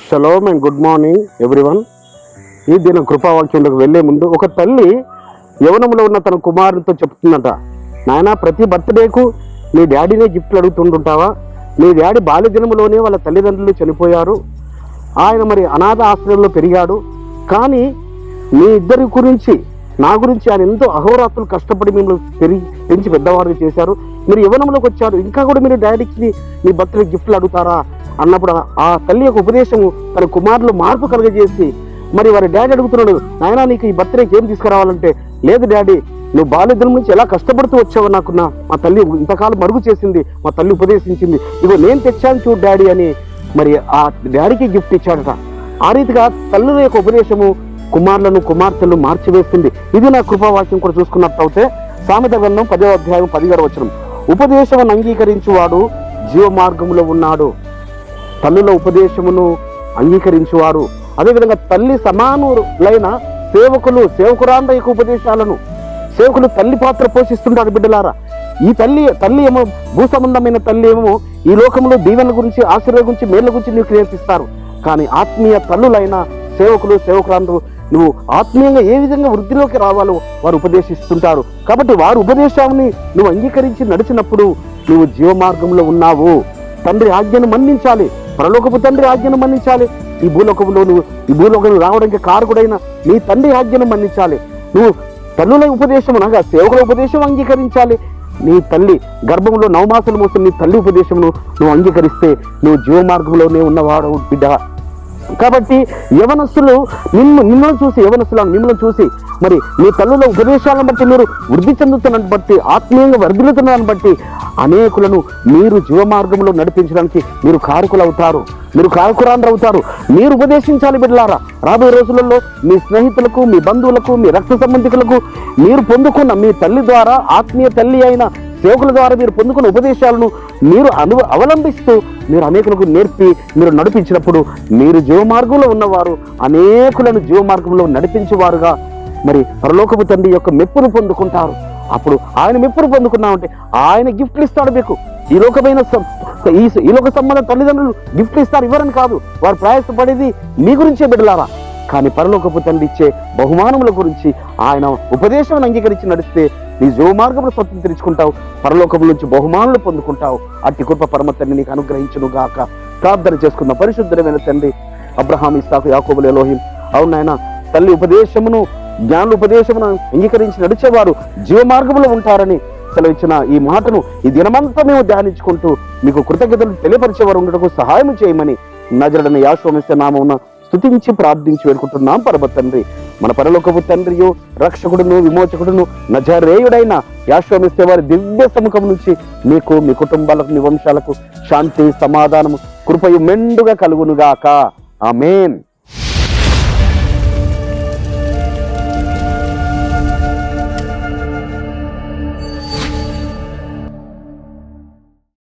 Shalom and good morning everyone. ఈ దిన కృపావాక్యంలోకి వెళ్లే ముందు ఒక తల్లి యవనంలో ఉన్న తన కుమారునితో చెప్తుందట, నాయన ప్రతి బర్త్డేకు నీ డాడీనే గిఫ్ట్లు అడుగుతుంటుంటావా? నీ డాడీ బాల్యదినంలోనే వాళ్ళ తల్లిదండ్రులు చనిపోయారు, ఆయన మరి అనాథ ఆశ్రయంలో పెరిగాడు, కానీ మీ ఇద్దరి గురించి నా గురించి ఆయన ఎంతో అహోరాత్రులు కష్టపడి మిమ్మల్ని పెంచి పెద్దవారు చేశారు, మీరు యవనంలోకి వచ్చారు, ఇంకా కూడా మీరు డాడీకి మీ బర్త్డే గిఫ్ట్లు అడుగుతారా అన్నప్పుడు ఆ తల్లి యొక్క ఉపదేశము తన కుమారులు మార్పు కలుగజేసి మరి వారి డాడీ అడుగుతున్నాడు, నాయన నీకు ఈ బర్త్డేకి ఏం తీసుకురావాలంటే, లేదు డాడీ నువ్వు బాల్యదినం నుంచి ఎలా కష్టపడుతూ వచ్చావు, నాకు మా తల్లి ఇంతకాలం మరుగు చేసింది, మా తల్లి ఉపదేశించింది, ఇగో నేను తెచ్చాను చూడు డాడీ అని మరి ఆ డాడీకి గిఫ్ట్ ఇచ్చాడట. ఆ రీతిగా తల్లుల యొక్క ఉపదేశము కుమారులను కుమార్తెలను మార్చివేస్తుంది. ఇది నా కృపావాక్యం కూడా చూసుకున్నట్లయితే సామెత గ్రంథం 10వ అధ్యాయం 17వ వచనం, ఉపదేశమును అంగీకరించువాడు జీవ మార్గంలో ఉన్నాడు. తల్లుల ఉపదేశమును అంగీకరించువారు, అదేవిధంగా తల్లి సమానులైన సేవకురాండ యొక్క ఉపదేశాలను సేవకులు తల్లి పాత్ర పోషిస్తుంటారు. బిడ్డలారా, ఈ తల్లి ఏమో భూ సంబంధమైన తల్లి ఏమో ఈ లోకంలో దీవెనల గురించి ఆశీర్వాద గురించి మేళ్ల గురించి నీకు నేర్పిస్తారు, కానీ ఆత్మీయ తల్లులైన సేవకురాండ్రు నువ్వు ఆత్మీయంగా ఏ విధంగా వృద్ధిలోకి రావాలో వారు ఉపదేశిస్తుంటారు. కాబట్టి వారి ఉపదేశాన్ని నువ్వు అంగీకరించి నడిచినప్పుడు నువ్వు జీవ మార్గంలో ఉన్నావు. తండ్రి ఆజ్ఞను మన్నించాలి, పరలోకపు తండ్రి ఆజ్ఞను మన్నించాలి, ఈ భూలోకంలో రావడానికి కారకుడైన నీ తండ్రి ఆజ్ఞను మన్నించాలి. నువ్వు తల్లుల ఉపదేశం అనగా సేవకుల ఉపదేశం అంగీకరించాలి. నీ తల్లి గర్భంలో 9 మాసాలు మోసిన నీ తల్లి ఉపదేశమును నువ్వు అంగీకరిస్తే నువ్వు జీవ మార్గంలోనే ఉన్నవాడు బిడ్డ. కాబట్టి యవనస్తులు మిమ్మల్ని చూసి మరి మీ తల్లుల ఉపదేశాలను బట్టి మీరు వృద్ధి చెందుతున్నని బట్టి ఆత్మీయంగా వర్ధిల్లుతున్నారని బట్టి అనేకులను మీరు జీవ మార్గంలో నడిపించడానికి మీరు కారకులవుతారు, మీరు కారకురాండ్రవుతారు. మీరు ఉపదేశించాలి బిడ్డలారా. రాబోయే రోజులలో మీ స్నేహితులకు, మీ బంధువులకు, మీ రక్త సంబంధికులకు మీరు పొందుకున్న మీ తల్లి ద్వారా, ఆత్మీయ తల్లి అయిన సేవకుల ద్వారా మీరు పొందుకున్న ఉపదేశాలను మీరు అవలంబిస్తూ మీరు అనేకులకు నేర్పి మీరు నడిపించినప్పుడు మీరు జీవ మార్గంలో ఉన్నవారు అనేకులను జీవ మార్గంలో నడిపించేవారుగా మరి పరలోకపు తండ్రి యొక్క మెప్పును పొందుకుంటారు. అప్పుడు ఆయన మెప్పును పొందుకున్నామంటే ఆయన గిఫ్ట్లు ఇస్తాడు మీకు. ఈ లోక సంబంధ తల్లిదండ్రులు గిఫ్ట్లు ఇస్తారు, ఇవ్వరని కాదు, వారు ప్రయాసపడేది మీ గురించే బిడ్డలారా. కానీ పరలోకపు తండ్రి ఇచ్చే బహుమానముల గురించి ఆయన ఉపదేశం అంగీకరించి నడిస్తే నీ జీవ మార్గంలో స్వతంత్రించుకుంటావు, పరలోకం నుంచి బహుమానులు పొందుకుంటావు. అట్టి కృప పరమ తండ్రి నీకు అనుగ్రహించును గాక. ప్రార్థన చేసుకున్న పరిశుద్ధమైన తండ్రి అబ్రహాం, ఇస్సాకు, యాకోబులు, ఎలోహిం, అవునాయన తల్లి ఉపదేశమును జ్ఞానుల ఉపదేశమును అంగీకరించి నడిచేవారు జీవ మార్గంలో ఉంటారని సెలవిచ్చిన ఈ మాటను ఈ దినమంతా మేము ధ్యానించుకుంటూ మీకు కృతజ్ఞతలు తెలియపరిచేవారు ఉండటకు సహాయం చేయమని నజరుడైన యేసు మెస్సీయ నామమున స్తుతించి ప్రార్థించి వేడుకుంటున్నాం పరమ తండ్రి. మన పరలోకపు తండ్రియు రక్షకుడును విమోచకుడును నజరేయుడైన యేసు మెస్సీయ వారి దివ్య సముఖం నుంచి మీకు, మీ కుటుంబాలకు, మీ వంశాలకు శాంతి, సమాధానము, కృపయు మెండుగా కలుగునుగాక. ఆమేన్.